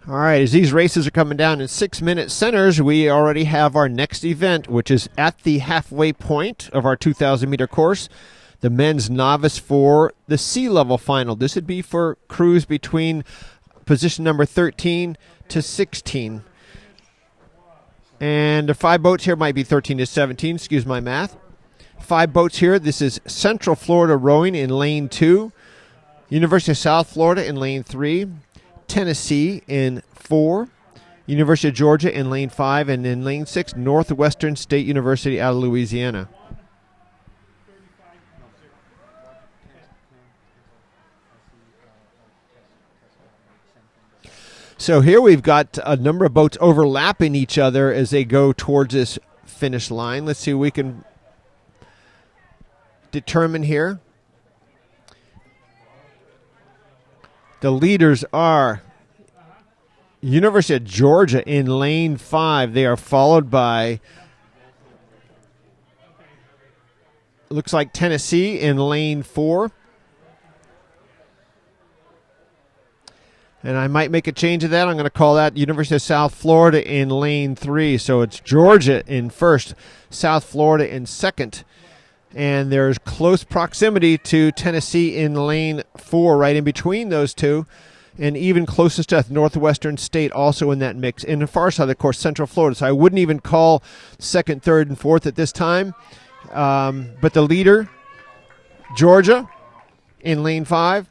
All right, as these races are coming down in 6-minute centers, we already have our next event, which is at the halfway point of our 2,000-meter course, the men's novice for the sea-level final. This would be for crews between position number 13 to 16. And the 5 boats here might be 13 to 17, excuse my math. 5 boats here. This is Central Florida Rowing in lane 2, University of South Florida in lane 3, Tennessee in 4, University of Georgia in lane 5, and in lane 6, Northwestern State University out of Louisiana. So here we've got a number of boats overlapping each other as they go towards this finish line. Let's see what we can determine here. The leaders are University of Georgia in lane 5. They are followed by, looks like Tennessee in lane 4. And I might make a change of that. I'm going to call that University of South Florida in lane 3. So it's Georgia in first, South Florida in second. And there's close proximity to Tennessee in lane 4, right in between those two. And even closest to Northwestern State also in that mix. In the far side, of course, Central Florida. So I wouldn't even call second, third, and fourth at this time. But the leader, Georgia, in lane 5.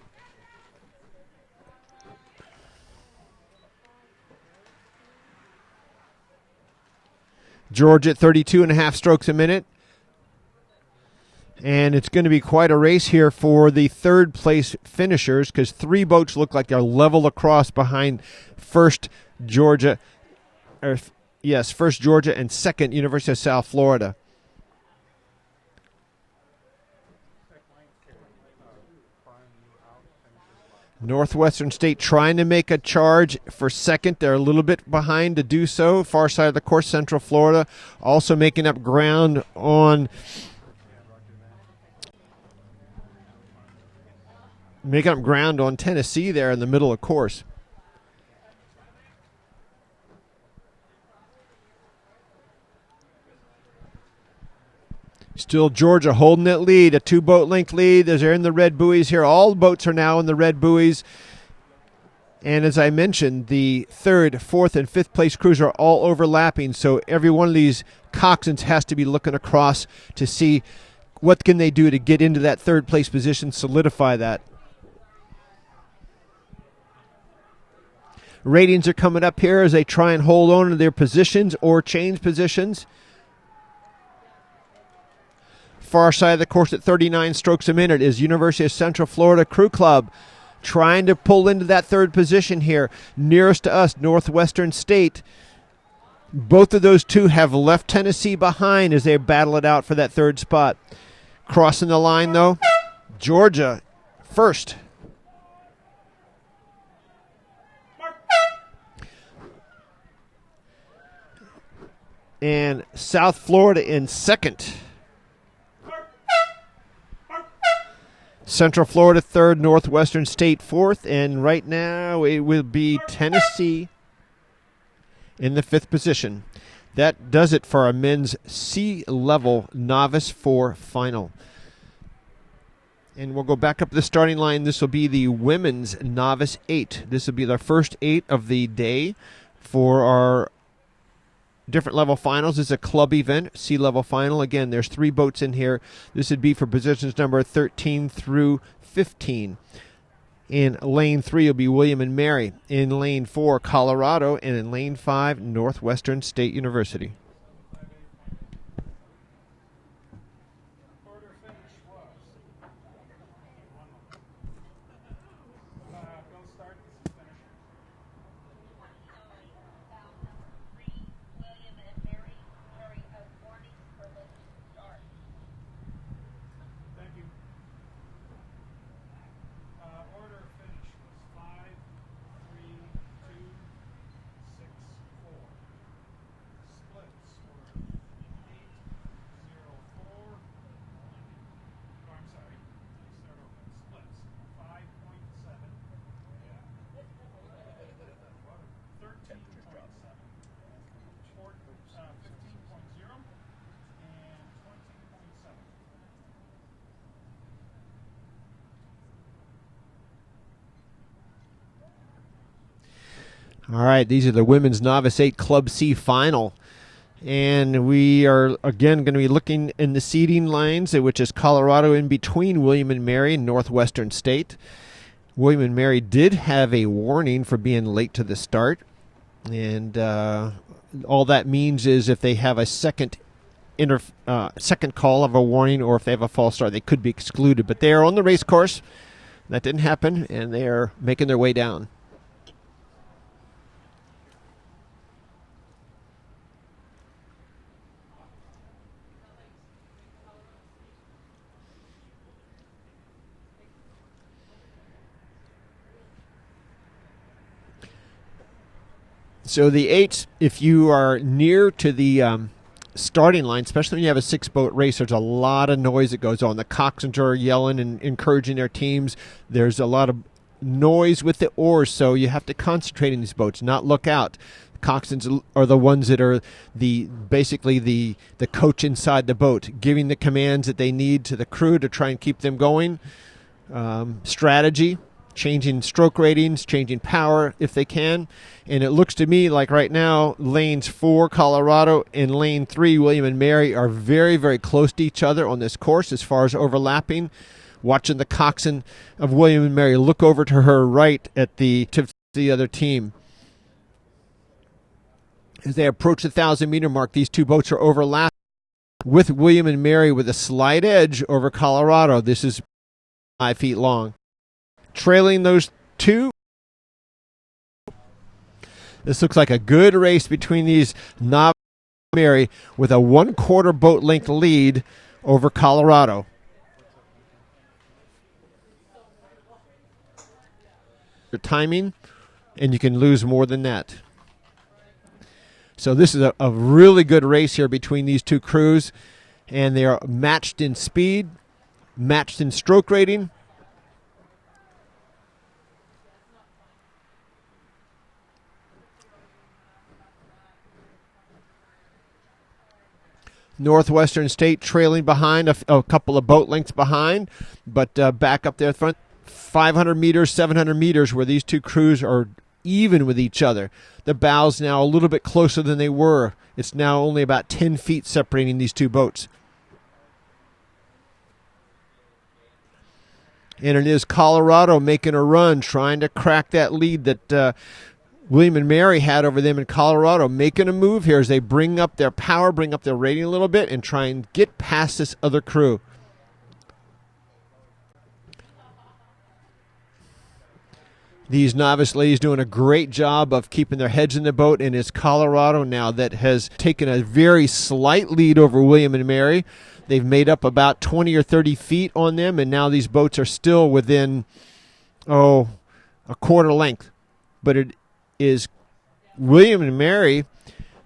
Georgia at 32.5 strokes a minute. And it's going to be quite a race here for the third place finishers because 3 boats look like they're level across behind first Georgia, first Georgia and second University of South Florida. Northwestern State trying to make a charge for second. They're a little bit behind to do so. Far side of the course, Central Florida also making up ground on Tennessee there in the middle of course. Still Georgia holding that lead, a 2-boat length lead as they're in the red buoys here. All the boats are now in the red buoys. And as I mentioned, the 3rd, 4th, and 5th place crews are all overlapping. So every one of these coxswains has to be looking across to see what can they do to get into that 3rd place position, solidify that. Ratings are coming up here as they try and hold on to their positions or change positions. Far side of the course at 39 strokes a minute is University of Central Florida Crew Club trying to pull into that 3rd position here. Nearest to us, Northwestern State. Both of those two have left Tennessee behind as they battle it out for that 3rd spot. Crossing the line, though, Georgia first. And South Florida in second. Central Florida 3rd, Northwestern State 4th, and right now it will be Tennessee in the 5th position. That does it for our men's sea-level novice 4 final. And we'll go back up to the starting line. This will be the women's novice 8. This will be the first 8 of the day for our different level finals. This is a club event, sea-level final. Again, there's 3 boats in here. This would be for positions number 13 through 15. In lane 3 will be William and Mary. In lane 4, Colorado. And in lane 5, Northwestern State University. All right, these are the women's Novice 8 Club C final. And we are, again, going to be looking in the seeding lines, which is Colorado in between William and Mary and Northwestern State. William and Mary did have a warning for being late to the start. And all that means is if they have a second call of a warning, or if they have a false start, they could be excluded. But they are on the race course. That didn't happen, and they are making their way down. So the 8s, if you are near to the starting line, especially when you have a 6-boat race, there's a lot of noise that goes on. The coxswains are yelling and encouraging their teams. There's a lot of noise with the oars, so you have to concentrate in these boats, not look out. Coxswains are the ones that are basically the coach inside the boat, giving the commands that they need to the crew to try and keep them going. Strategy, changing stroke ratings, changing power if they can. And it looks to me like right now, lanes 4, Colorado, and lane 3, William and Mary, are very, very close to each other on this course as far as overlapping. Watching the coxswain of William and Mary look over to her right at the other team. As they approach the 1,000-meter mark, these two boats are overlapping with William and Mary with a slight edge over Colorado. This is 5 feet long. Trailing those two. This looks like a good race between these novice and Mary with a 1/4 boat length lead over Colorado. Your timing, and you can lose more than that. So this is a really good race here between these two crews, and they are matched in speed, matched in stroke rating. Northwestern State trailing behind, a couple of boat lengths behind, but back up there front, 500 meters, 700 meters, where these two crews are even with each other. The bows now a little bit closer than they were. It's now only about 10 feet separating these two boats. And it is Colorado making a run, trying to crack that lead that William and Mary had over them in Colorado, making a move here as they bring up their power, bring up their rating a little bit, and try and get past this other crew. These novice ladies doing a great job of keeping their heads in the boat, and it's Colorado now that has taken a very slight lead over William and Mary. They've made up about 20 or 30 feet on them, and now these boats are still within, a quarter length. But it is William and Mary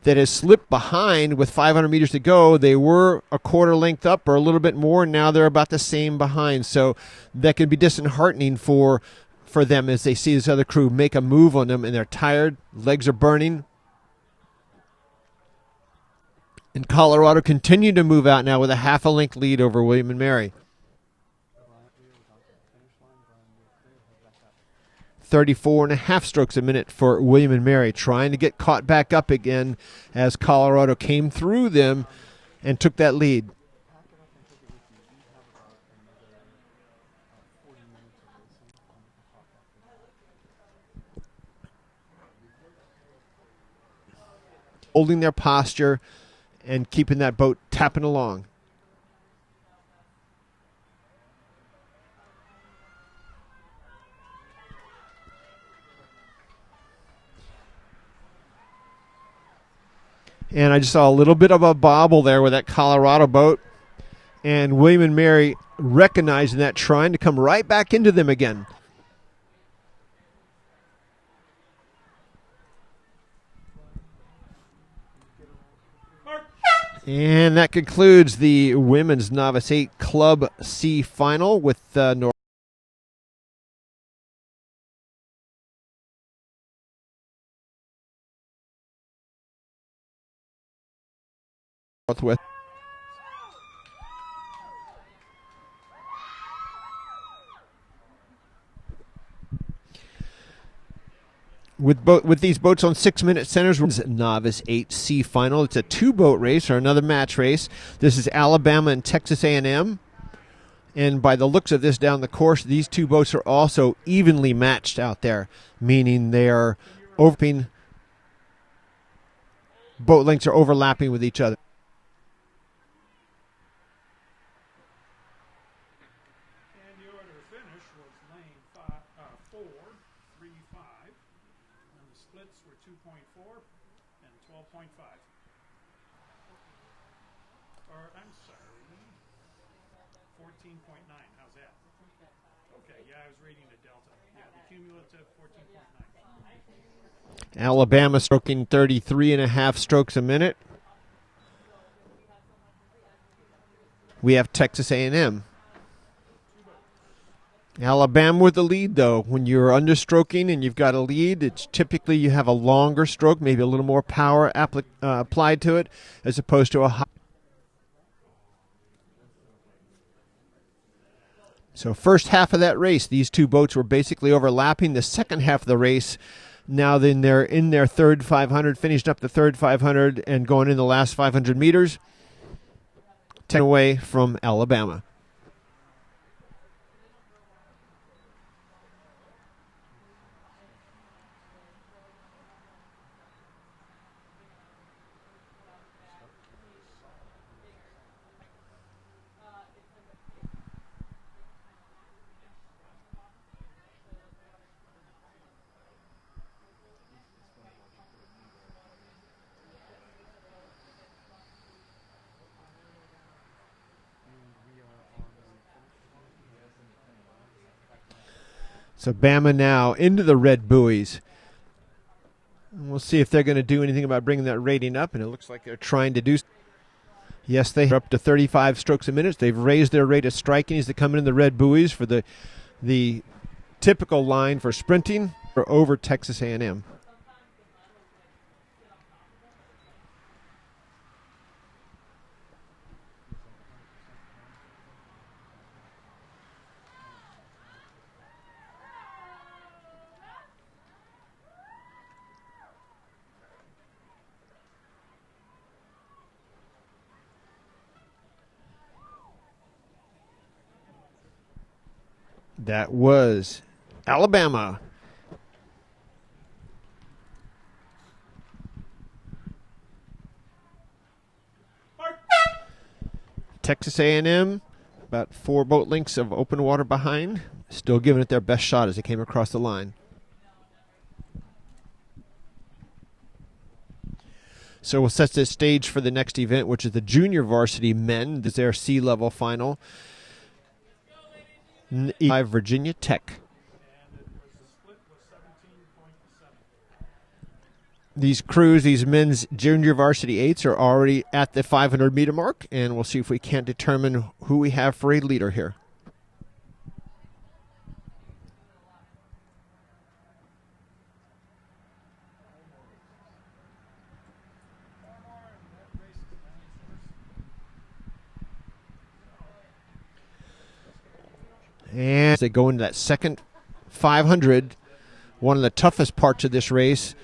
that has slipped behind with 500 meters to go. They were a quarter length up or a little bit more, and now they're about the same behind. So that can be disheartening for them as they see this other crew make a move on them, and they're tired, legs are burning. And Colorado continue to move out now with a half a length lead over William and Mary. 34.5 strokes a minute for William and Mary, trying to get caught back up again as Colorado came through them and took that lead. Holding their posture and keeping that boat tapping along. And I just saw a little bit of a bobble there with that Colorado boat. And William and Mary recognizing that, trying to come right back into them again. And that concludes the Women's Novice 8 Club C final with Northwest. With these boats on 6-minute centers, novice 8C final. It's a 2-boat race or another match race. This is Alabama and Texas A&M. And by the looks of this down the course, these two boats are also evenly matched out there, meaning they are overlapping. Boat lengths are overlapping with each other. And the order of finish was lane 4, 3, 5. And the splits were 2.4 and 12.5. Or, I'm sorry, 14.9. How's that? Okay, yeah, I was reading the delta. Yeah, the cumulative 14.9. Alabama stroking 33.5 strokes a minute. We have Texas A&M. Alabama with the lead, though. When you're understroking and you've got a lead, it's typically you have a longer stroke, maybe a little more power applied to it, as opposed to a high. So first half of that race, these two boats were basically overlapping. The second half of the race, now then they're in their third 500, finished up the third 500 and going in the last 500 meters, 10 away from Alabama. So Bama now into the red buoys. And we'll see if they're going to do anything about bringing that rating up, and it looks like they're trying to do. Yes, they are up to 35 strokes a minute. They've raised their rate of striking as they come in the red buoys for the typical line for sprinting or over Texas A&M. That was Alabama. Texas A&M, about 4 boat lengths of open water behind, still giving it their best shot as they came across the line. So we'll set the stage for the next event, which is the junior varsity men. This is their C-level final. Virginia Tech. These crews, these men's junior varsity 8s are already at the 500-meter mark, and we'll see if we can't determine who we have for a leader here. And as they go into that second 500, one of the toughest parts of this race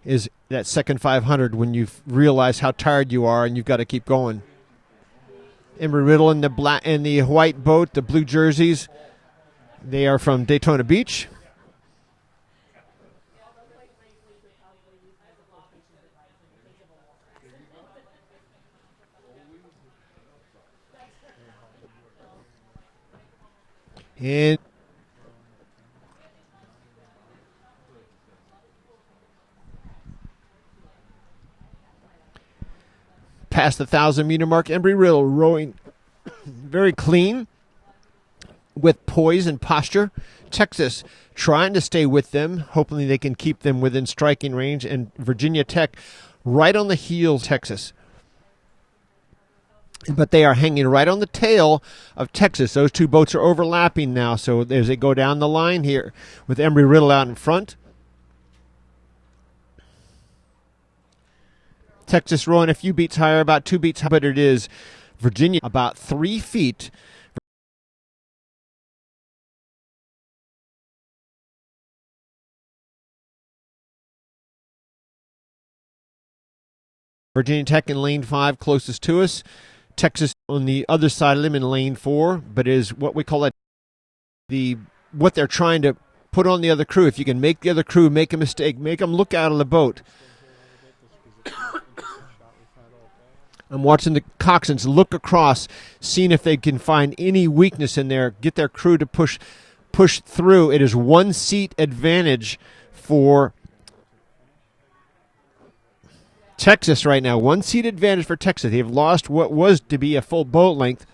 is that second 500 when you realize how tired you are and you've got to keep going. Embry-Riddle in the black and the white boat, the blue jerseys, they are from Daytona Beach. And past the 1,000-meter mark, Embry-Riddle rowing very clean with poise and posture. Texas trying to stay with them, hopefully they can keep them within striking range, and Virginia Tech right on the heels, Texas. But they are hanging right on the tail of Texas. Those two boats are overlapping now. So as they go down the line here with Embry-Riddle out in front. Texas rowing a few beats higher, about 2 beats higher, but it is Virginia about 3 feet. Virginia Tech in lane 5, closest to us. Texas on the other side of them in lane 4, but is what we call what they're trying to put on the other crew. If you can make the other crew make a mistake, make them look out of the boat. I'm watching the coxswains look across, seeing if they can find any weakness in there, get their crew to push through. It is 1 seat advantage for Texas right now. 1 seat advantage for Texas. They've lost what was to be a full boat length.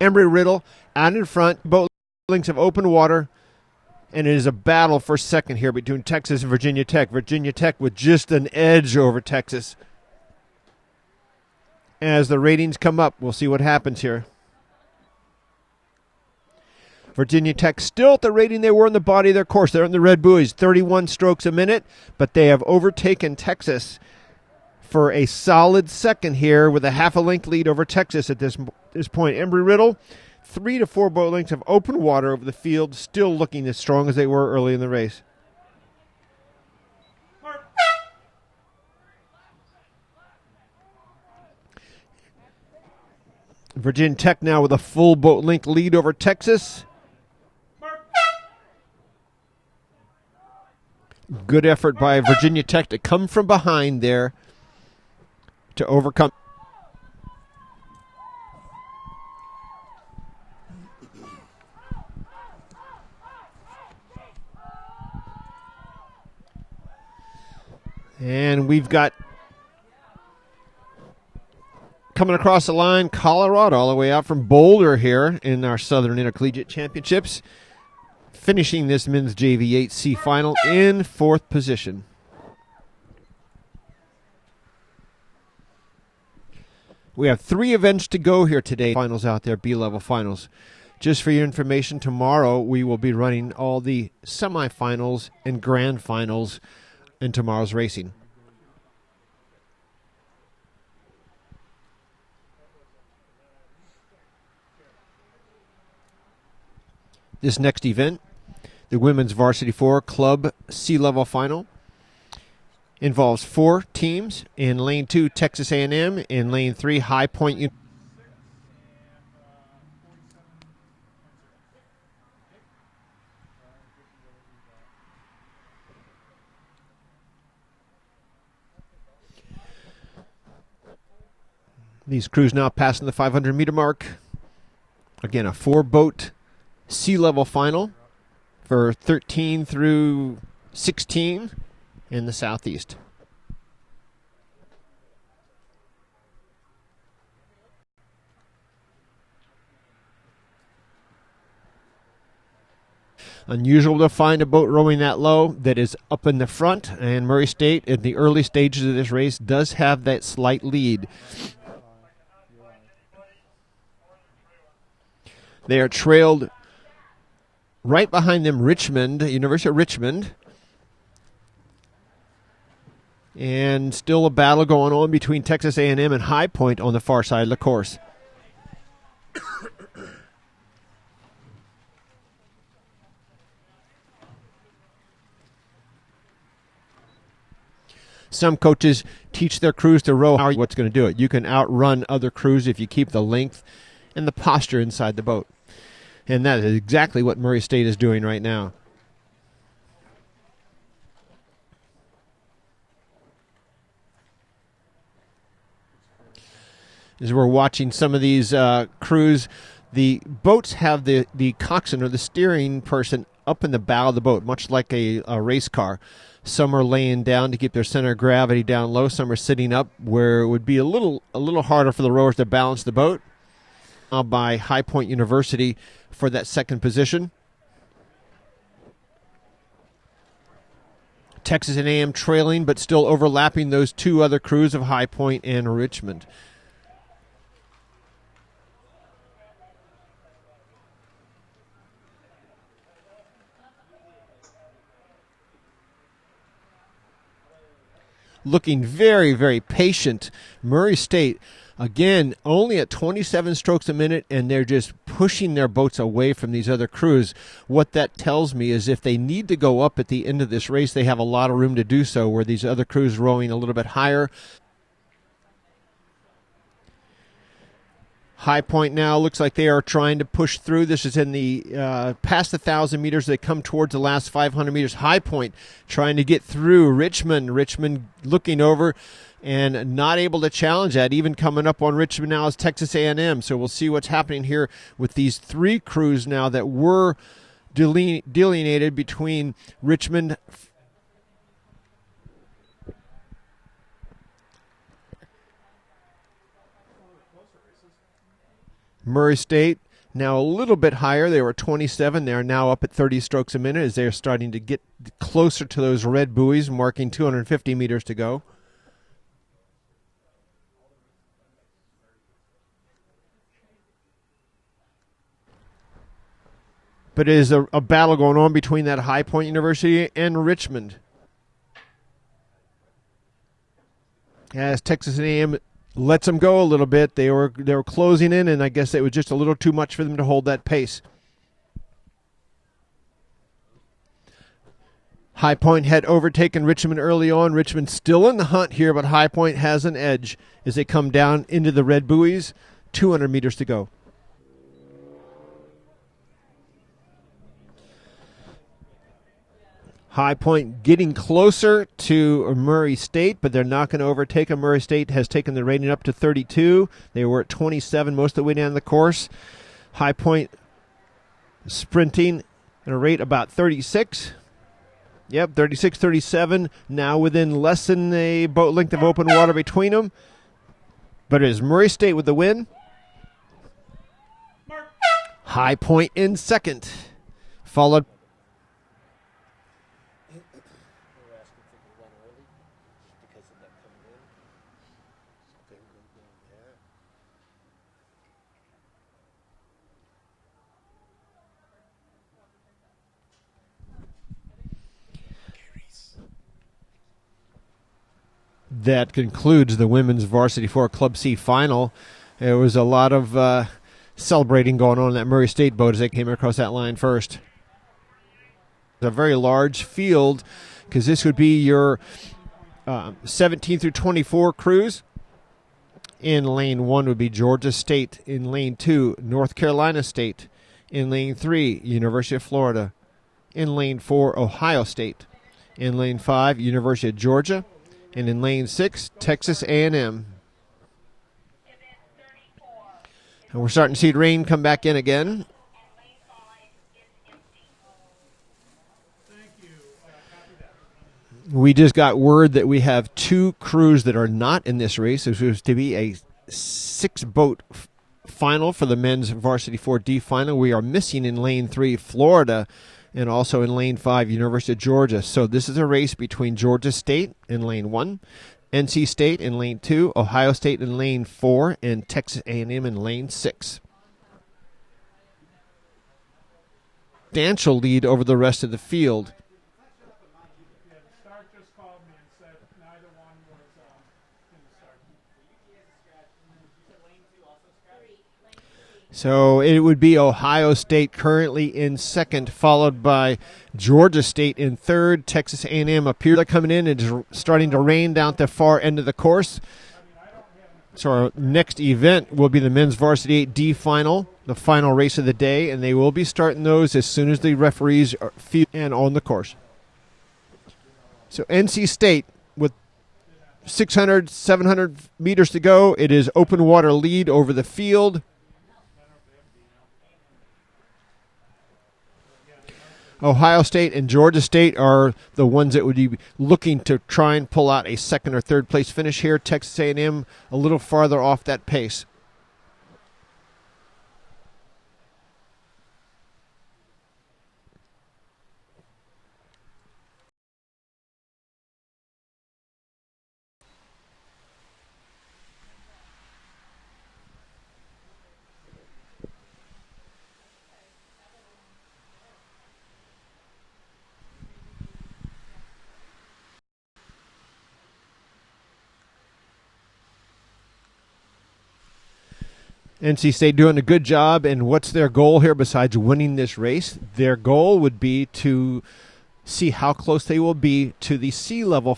Embry-Riddle out in front. Boat lengths of open water. And it is a battle for second here between Texas and Virginia Tech. Virginia Tech with just an edge over Texas. As the ratings come up, we'll see what happens here. Virginia Tech still at the rating they were in the body of their course. They're in the red buoys, 31 strokes a minute, but they have overtaken Texas for a solid second here with a half a length lead over Texas at this point. Embry-Riddle, 3 to 4 boat lengths of open water over the field, still looking as strong as they were early in the race. Virginia Tech now with a full boat length lead over Texas. Good effort by Virginia Tech to come from behind there to overcome. And we've got coming across the line, Colorado, all the way out from Boulder here in our Southern Intercollegiate Championships, finishing this men's JV 8C final in 4th position. We have 3 events to go here today. Finals out there, B-level finals. Just for your information, tomorrow we will be running all the semifinals and grand finals in tomorrow's racing. This next event, the Women's Varsity 4 Club C-Level Final, involves 4 teams. In Lane 2, Texas A&M. In Lane 3, High Point. These crews now passing the 500-meter mark. Again, a 4-boat C-level final for 13 through 16 in the Southeast. Unusual to find a boat rowing that low that is up in the front, and Murray State in the early stages of this race does have that slight lead. They are trailed right behind them, Richmond, University of Richmond. And still a battle going on between Texas A&M and High Point on the far side of the course. Some coaches teach their crews to row. What's going to do it? You can outrun other crews if you keep the length and the posture inside the boat. And that is exactly what Murray State is doing right now. As we're watching some of these crews, the boats have the coxswain or the steering person up in the bow of the boat, much like a race car. Some are laying down to keep their center of gravity down low. Some are sitting up where it would be a little harder for the rowers to balance the boat. By High Point University for that second position. Texas A&M trailing, but still overlapping those 2 other crews of High Point and Richmond. Looking very, very patient. Murray State, again, only at 27 strokes a minute, and they're just pushing their boats away from these other crews. What that tells me is if they need to go up at the end of this race, they have a lot of room to do so, where these other crews rowing a little bit higher. High Point now looks like they are trying to push through. This is in the past 1,000 meters. They come towards the last 500 meters. High Point trying to get through. Richmond looking over and not able to challenge that. Even coming up on Richmond now is Texas A&M. So we'll see what's happening here with these three crews now that were delineated between Richmond, Murray State. Now a little bit higher. They were 27. They are now up at 30 strokes a minute as they are starting to get closer to those red buoys, marking 250 meters to go. But it is a battle going on between that High Point University and Richmond, as Texas A&M lets them go a little bit. They were closing in, and I guess it was just a little too much for them to hold that pace. High Point had overtaken Richmond early on. Richmond still in the hunt here, but High Point has an edge as they come down into the red buoys. 200 meters to go. High Point getting closer to Murray State, but they're not going to overtake them. Murray State has taken the rating up to 32. They were at 27 most of the way down the course. High Point sprinting at a rate about 36. Yep, 36, 37. Now within less than a boat length of open water between them. But it is Murray State with the win. High Point in second, followed That concludes the women's Varsity 4 Club C final. There was a lot of celebrating going on in that Murray State boat as they came across that line first. A very large field, because this would be your 17 through 24 crews. In lane 1 would be Georgia State. In lane 2, North Carolina State. In lane 3, University of Florida. In lane 4, Ohio State. In lane 5, University of Georgia. And in lane 6, Texas A&M. And we're starting to see rain come back in again. We just got word that we have 2 crews that are not in this race. This was to be a 6-boat final for the men's Varsity 4D final. We are missing in lane 3, Florida, and also in lane 5, University of Georgia. So this is a race between Georgia State in lane 1, NC State in lane 2, Ohio State in lane 4, and Texas A&M in lane 6. Substantial lead over the rest of the field. So it would be Ohio State currently in second, followed by Georgia State in third. Texas A&M appears to coming in and is starting to rain down at the far end of the course. So our next event will be the men's Varsity 8D final, the final race of the day, and they will be starting those as soon as the referees are and on the course. So NC State with 600, 700 meters to go. It is open water lead over the field. Ohio State and Georgia State are the ones that would be looking to try and pull out a second or third place finish here. Texas A&M a little farther off that pace. NC State doing a good job, and what's their goal here besides winning this race? Their goal would be to see how close they will be to the sea level.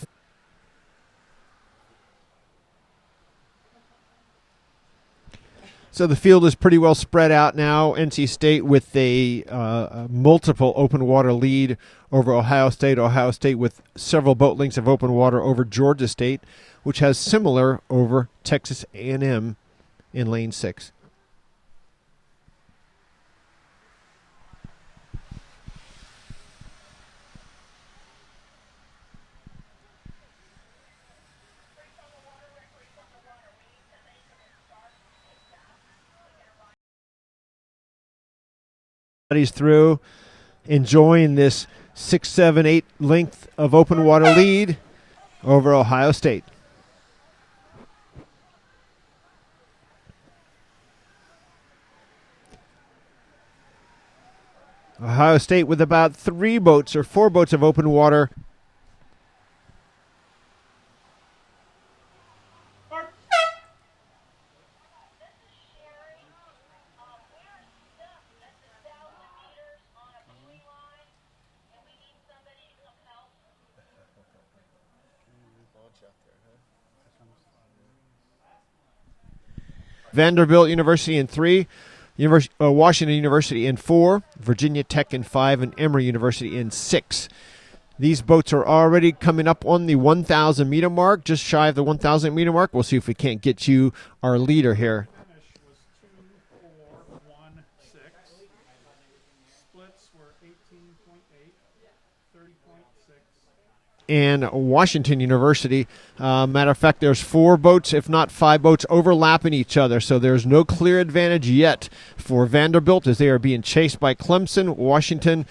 So the field is pretty well spread out now. NC State with a multiple open water lead over Ohio State. Ohio State with several boat lengths of open water over Georgia State, which has similar over Texas A&M in lane 6. He's through, enjoying this 6, 7, 8 length of open water lead over Ohio State. Ohio State with about 3 boats or 4 boats of open water. Vanderbilt University in 3, Washington University in 4, Virginia Tech in 5, and Emory University in 6. These boats are already coming up on the 1,000 meter mark, just shy of the 1,000 meter mark. We'll see if we can't get you our leader here. Finish was 2-4-1-6. Splits were 18.8, 30.6. And Washington University. Matter of fact, there's 4 boats, if not 5 boats, overlapping each other. So there's no clear advantage yet for Vanderbilt as they are being chased by Clemson, Washington,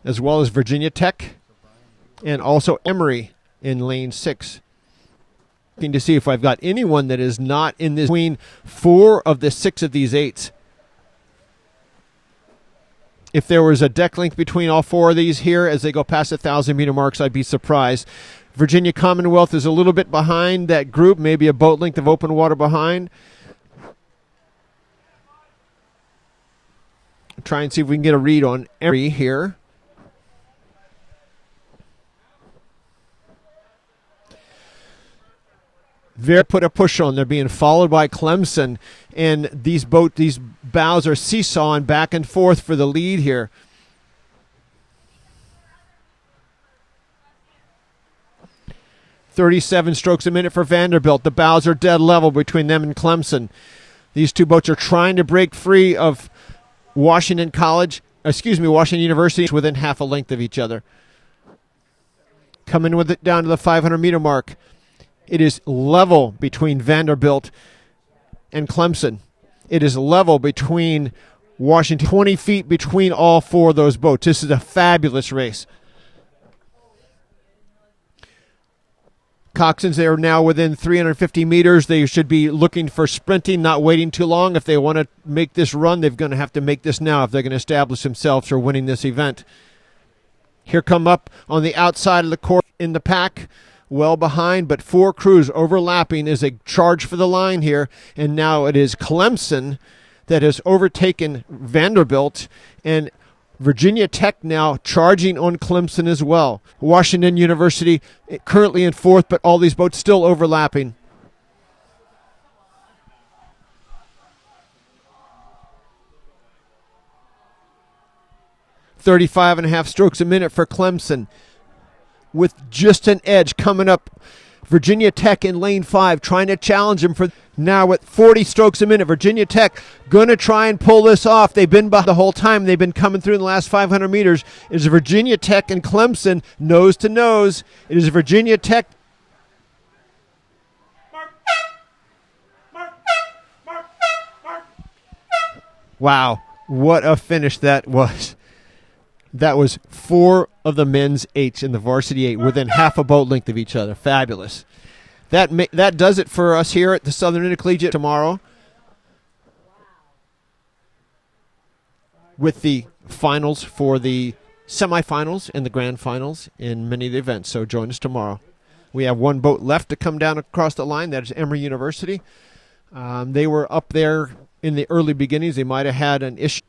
as well as Virginia Tech, and also Emory in lane 6. Looking to see if I've got anyone that is not in this between 4 of the 6 of these 8s. If there was a deck length between all 4 of these here as they go past the 1,000 meter marks, I'd be surprised. Virginia Commonwealth is a little bit behind that group, maybe a boat length of open water behind. Try and see if we can get a read on Emory here. They're put a push on. They're being followed by Clemson, and these bows are seesawing back and forth for the lead here. "37 strokes a minute for Vanderbilt. The bows are dead level between them and Clemson. These 2 boats are trying to break free of Washington University within half a length of each other. Coming with it down to the 500 meter mark. It is level between Vanderbilt and Clemson. It is level between Washington. 20 feet between all 4 of those boats. This is a fabulous race. Coxswains, they are now within 350 meters. They should be looking for sprinting, not waiting too long. If they want to make this run, they're going to have to make this now if they're going to establish themselves for winning this event. Here come up on the outside of the court in the pack. Well behind, but 4 crews overlapping is a charge for the line here. And now it is Clemson that has overtaken Vanderbilt, and Virginia Tech now charging on Clemson as well. Washington University currently in 4th, but all these boats still overlapping. "35.5 strokes a minute for Clemson, with just an edge coming up. Virginia Tech in lane 5 trying to challenge him for now at 40 strokes a minute. Virginia Tech going to try and pull this off. They've been behind the whole time. They've been coming through in the last 500 meters. It is Virginia Tech and Clemson nose to nose. It is Virginia Tech. Wow, what a finish that was. That was 4 of the men's 8s in the varsity 8 within half a boat length of each other. Fabulous. That does it for us here at the Southern Intercollegiate tomorrow, with the finals for the semifinals and the grand finals in many of the events. So join us tomorrow. We have 1 boat left to come down across the line. That is Emory University. They were up there in the early beginnings, they might have had an issue.